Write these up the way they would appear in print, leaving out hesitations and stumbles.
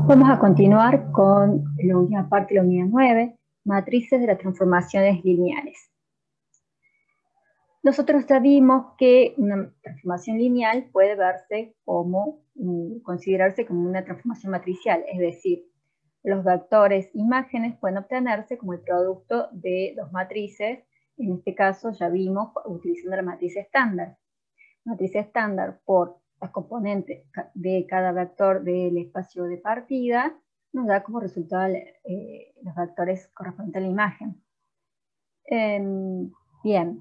Vamos a continuar con la última parte de la unidad 9, matrices de las transformaciones lineales. Nosotros ya vimos que una transformación lineal puede verse como, considerarse como una transformación matricial, es decir, los vectores imágenes pueden obtenerse como el producto de dos matrices. En este caso ya vimos utilizando la matriz estándar. Matriz estándar por las componentes de cada vector del espacio de partida nos da como resultado los vectores correspondientes a la imagen. Bien,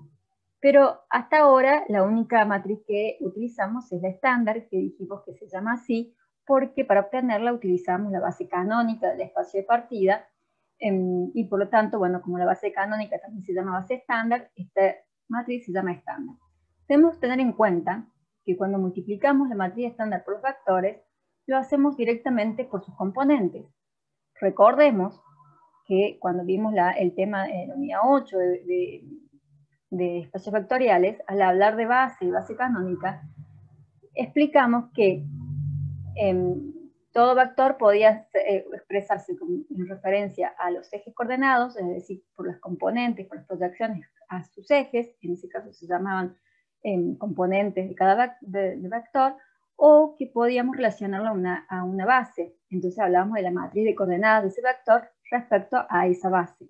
pero hasta ahora la única matriz que utilizamos es la estándar, que dijimos que se llama así, porque para obtenerla utilizamos la base canónica del espacio de partida, y por lo tanto, bueno, como la base canónica también se llama base estándar, esta matriz se llama estándar. Debemos tener en cuenta que cuando multiplicamos la matriz estándar por los vectores, lo hacemos directamente por sus componentes. Recordemos que cuando vimos el tema en la unidad 8 de espacios vectoriales, al hablar de base y base canónica, explicamos que todo vector podía expresarse en referencia a los ejes coordenados, es decir, por las componentes, por las proyecciones a sus ejes, en ese caso se llamaban componentes de cada vector, o que podíamos relacionarlo a una base. Entonces hablábamos de la matriz de coordenadas de ese vector respecto a esa base.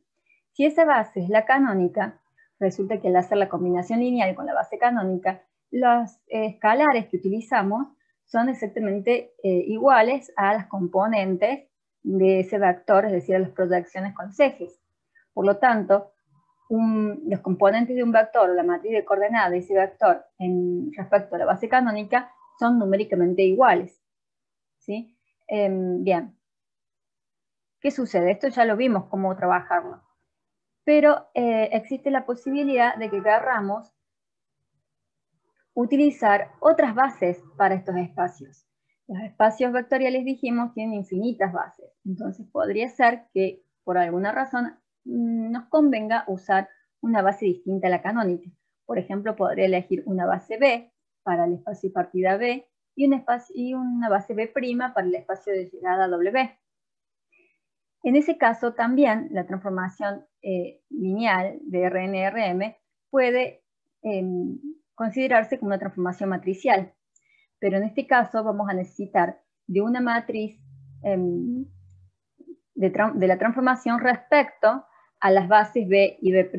Si esa base es la canónica, resulta que al hacer la combinación lineal con la base canónica, los escalares que utilizamos son exactamente iguales a las componentes de ese vector, es decir, a las proyecciones con los ejes. Por lo tanto, los componentes de un vector o la matriz de coordenadas de ese vector respecto a la base canónica son numéricamente iguales. ¿Sí? Bien. ¿Qué sucede? Esto ya lo vimos cómo trabajarlo. Pero existe la posibilidad de que querramos utilizar otras bases para estos espacios. Los espacios vectoriales, dijimos, tienen infinitas bases. Entonces podría ser que por alguna razón nos convenga usar una base distinta a la canónica. Por ejemplo, podría elegir una base B para el espacio de partida B y una base B' para el espacio de llegada W. En ese caso también la transformación lineal de RN-RM puede considerarse como una transformación matricial, pero en este caso vamos a necesitar de una matriz de la transformación respecto a las bases B y B'.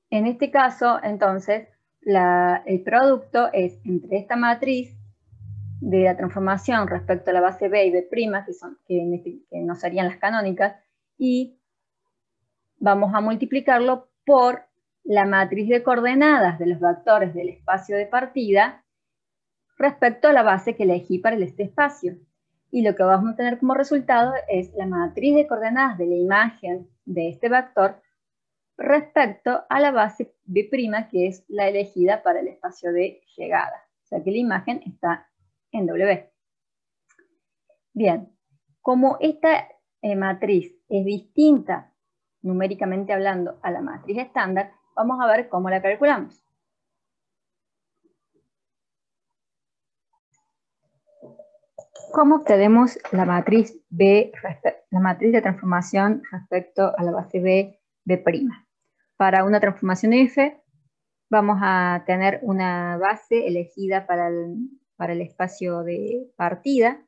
En este caso, entonces, el producto es entre esta matriz de la transformación respecto a la base B y B', que no serían las canónicas, y vamos a multiplicarlo por la matriz de coordenadas de los vectores del espacio de partida respecto a la base que elegí para este espacio. Y lo que vamos a tener como resultado es la matriz de coordenadas de la imagen de este vector respecto a la base B', que es la elegida para el espacio de llegada. O sea que la imagen está en W. Bien, como esta matriz es distinta numéricamente hablando a la matriz estándar, vamos a ver cómo la calculamos. ¿Cómo obtenemos la matriz de transformación respecto a la base B, B'? Para una transformación F, vamos a tener una base elegida para el espacio de partida,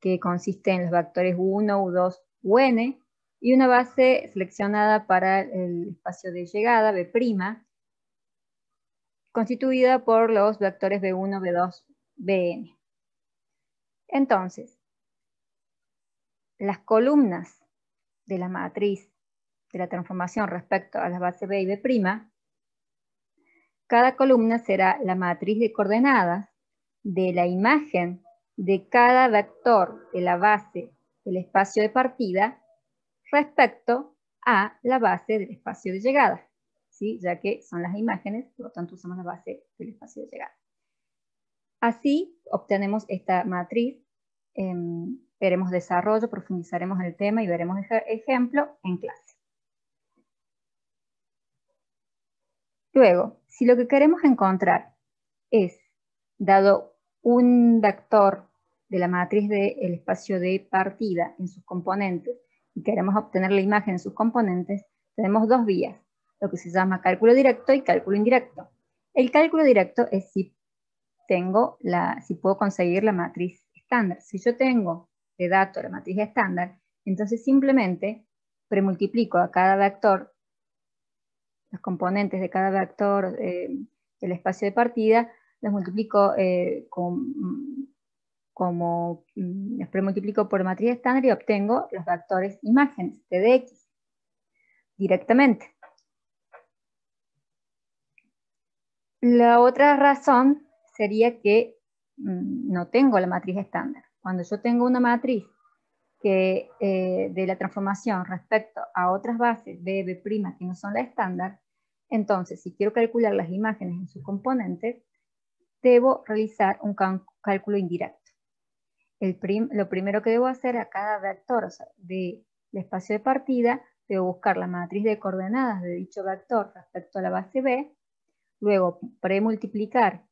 que consiste en los vectores U1, U2, UN, y una base seleccionada para el espacio de llegada, B', constituida por los vectores B1, B2, Bn. Entonces, las columnas de la matriz de la transformación respecto a las bases B y B', cada columna será la matriz de coordenadas de la imagen de cada vector de la base del espacio de partida respecto a la base del espacio de llegada, ¿sí? Ya que son las imágenes, por lo tanto usamos la base del espacio de llegada. Así obtenemos esta matriz, veremos desarrollo, profundizaremos en el tema y veremos ejemplo en clase. Luego, si lo que queremos encontrar es dado un vector de la matriz del espacio de partida en sus componentes, y queremos obtener la imagen en sus componentes, tenemos dos vías, lo que se llama cálculo directo y cálculo indirecto. El cálculo directo es si puedo conseguir la matriz estándar. Si yo tengo de dato la matriz estándar, entonces simplemente premultiplico a cada vector, los componentes de cada vector del espacio de partida, los multiplico los premultiplico por matriz estándar y obtengo los vectores imágenes, T de X, directamente. La otra razón sería que no tengo la matriz estándar. Cuando yo tengo una matriz que, de la transformación respecto a otras bases B, B' que no son la estándar, entonces si quiero calcular las imágenes en sus componentes, debo realizar un cálculo indirecto. Lo primero que debo hacer a cada vector, o sea, del espacio de partida, debo buscar la matriz de coordenadas de dicho vector respecto a la base B, luego premultiplicar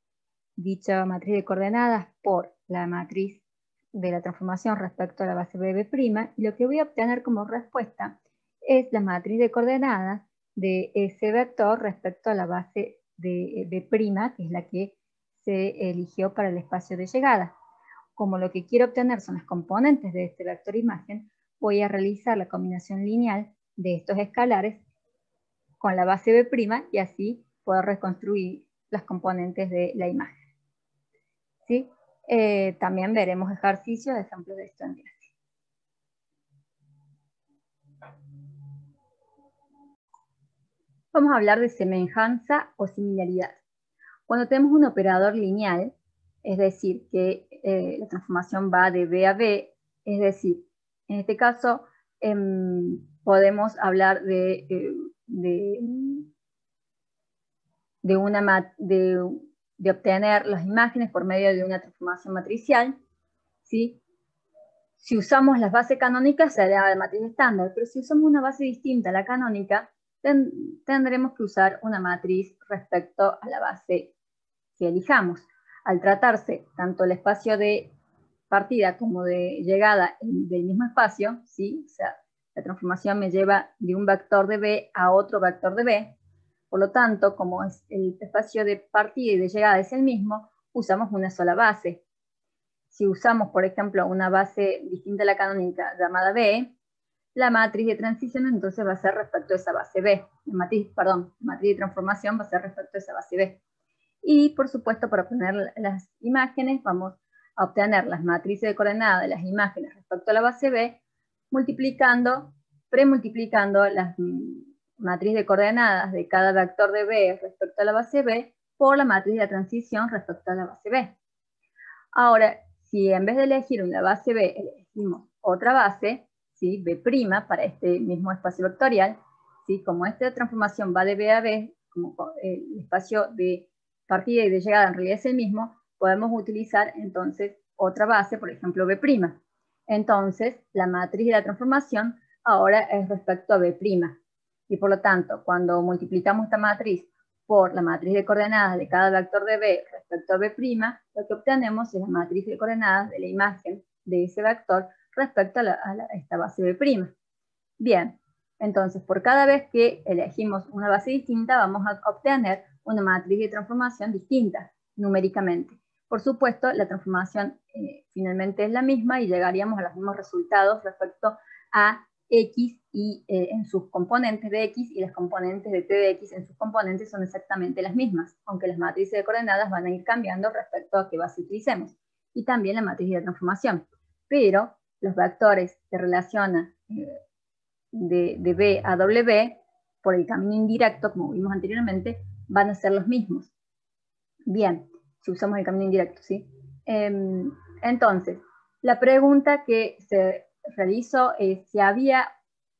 dicha matriz de coordenadas por la matriz de la transformación respecto a la base B, B', y lo que voy a obtener como respuesta es la matriz de coordenadas de ese vector respecto a la base de B', que es la que se eligió para el espacio de llegada. Como lo que quiero obtener son las componentes de este vector imagen, voy a realizar la combinación lineal de estos escalares con la base B' y así poder reconstruir las componentes de la imagen. ¿Sí? También veremos ejercicios de ejemplos de esto en clase. Vamos a hablar de semejanza o similaridad. Cuando tenemos un operador lineal, es decir, que la transformación va de B a B, es decir, en este caso podemos hablar de obtener las imágenes por medio de una transformación matricial, ¿sí? Si usamos las bases canónicas será de matriz estándar, pero si usamos una base distinta a la canónica, tendremos que usar una matriz respecto a la base que elijamos. Al tratarse tanto el espacio de partida como de llegada del mismo espacio, ¿sí? O sea, la transformación me lleva de un vector de B a otro vector de B. Por lo tanto, como el espacio de partida y de llegada es el mismo, usamos una sola base. Si usamos, por ejemplo, una base distinta a la canónica llamada B, la matriz de transición entonces va a ser respecto a esa base B. La matriz de transformación va a ser respecto a esa base B. Y, por supuesto, para obtener las imágenes, vamos a obtener las matrices de coordenadas de las imágenes respecto a la base B, premultiplicando las matrices de coordenadas de cada vector de B respecto a la base B por la matriz de la transición respecto a la base B. Ahora, si en vez de elegir una base B, elegimos otra base, ¿sí? B' para este mismo espacio vectorial, ¿sí? Como esta transformación va de B a B, como el espacio de partida y de llegada en realidad es el mismo, podemos utilizar entonces otra base, por ejemplo B'. Entonces, la matriz de la transformación ahora es respecto a B'. Y por lo tanto, cuando multiplicamos esta matriz por la matriz de coordenadas de cada vector de B respecto a B', lo que obtenemos es la matriz de coordenadas de la imagen de ese vector respecto a esta base B'. Bien, entonces por cada vez que elegimos una base distinta vamos a obtener una matriz de transformación distinta numéricamente. Por supuesto, la transformación finalmente es la misma y llegaríamos a los mismos resultados respecto a X y en sus componentes de X, y las componentes de T de X en sus componentes son exactamente las mismas, aunque las matrices de coordenadas van a ir cambiando respecto a qué base utilicemos, y también la matriz de transformación. Pero los vectores que relacionan de B a W por el camino indirecto, como vimos anteriormente, van a ser los mismos. Bien, si usamos el camino indirecto, ¿sí? Entonces, la pregunta que se realizó es si había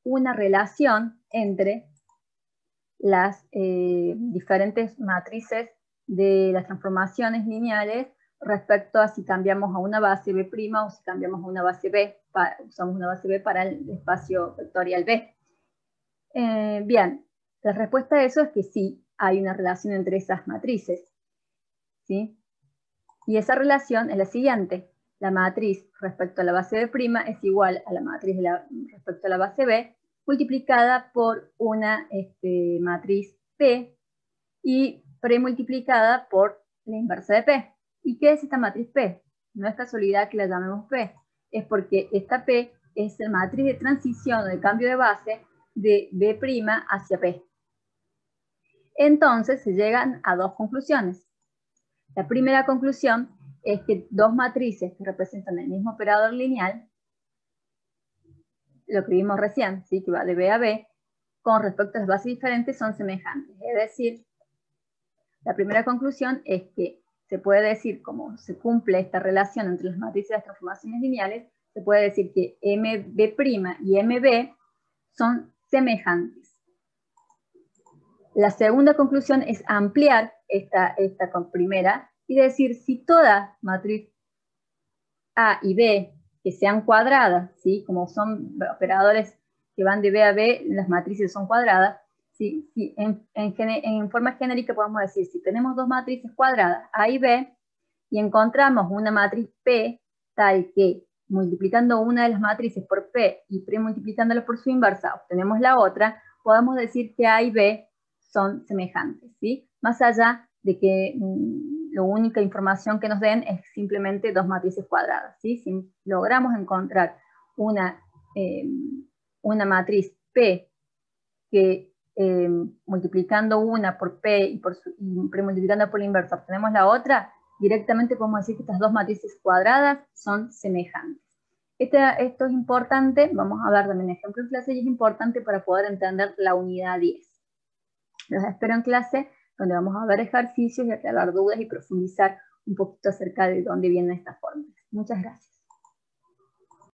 una relación entre las diferentes matrices de las transformaciones lineales respecto a si cambiamos a una base B' o si cambiamos a una base B, usamos una base B para el espacio vectorial B. Bien, la respuesta a eso es que sí, hay una relación entre esas matrices, ¿sí? Y esa relación es la siguiente. La matriz respecto a la base B' es igual a la matriz respecto a la base B multiplicada por una matriz P y premultiplicada por la inversa de P. ¿Y qué es esta matriz P? No es casualidad que la llamemos P, es porque esta P es la matriz de transición o de cambio de base de B' hacia P. Entonces se llegan a dos conclusiones. La primera conclusión es que dos matrices que representan el mismo operador lineal, lo que vimos recién, ¿sí? Que va de B a B, con respecto a las bases diferentes son semejantes. Es decir, la primera conclusión es que se puede decir, como se cumple esta relación entre las matrices y las transformaciones lineales, se puede decir que MB' y MB son semejantes. La segunda conclusión es ampliar esta primera y decir si toda matriz A y B que sean cuadradas, ¿sí? Como son operadores que van de B a B, las matrices son cuadradas, ¿sí? En forma genérica podemos decir, si tenemos dos matrices cuadradas, A y B, y encontramos una matriz P tal que multiplicando una de las matrices por P y premultiplicándola por su inversa, obtenemos la otra, podemos decir que A y B son semejantes, ¿sí? Más allá de que la única información que nos den es simplemente dos matrices cuadradas, ¿sí? Si logramos encontrar una matriz P que multiplicando una por P y premultiplicando por la inversa obtenemos la otra, directamente podemos decir que estas dos matrices cuadradas son semejantes. Esto es importante, vamos a ver también ejemplo en clase, y es importante para poder entender la unidad 10. Los espero en clase, donde vamos a ver ejercicios y aclarar dudas y profundizar un poquito acerca de dónde vienen estas fórmulas. Muchas gracias.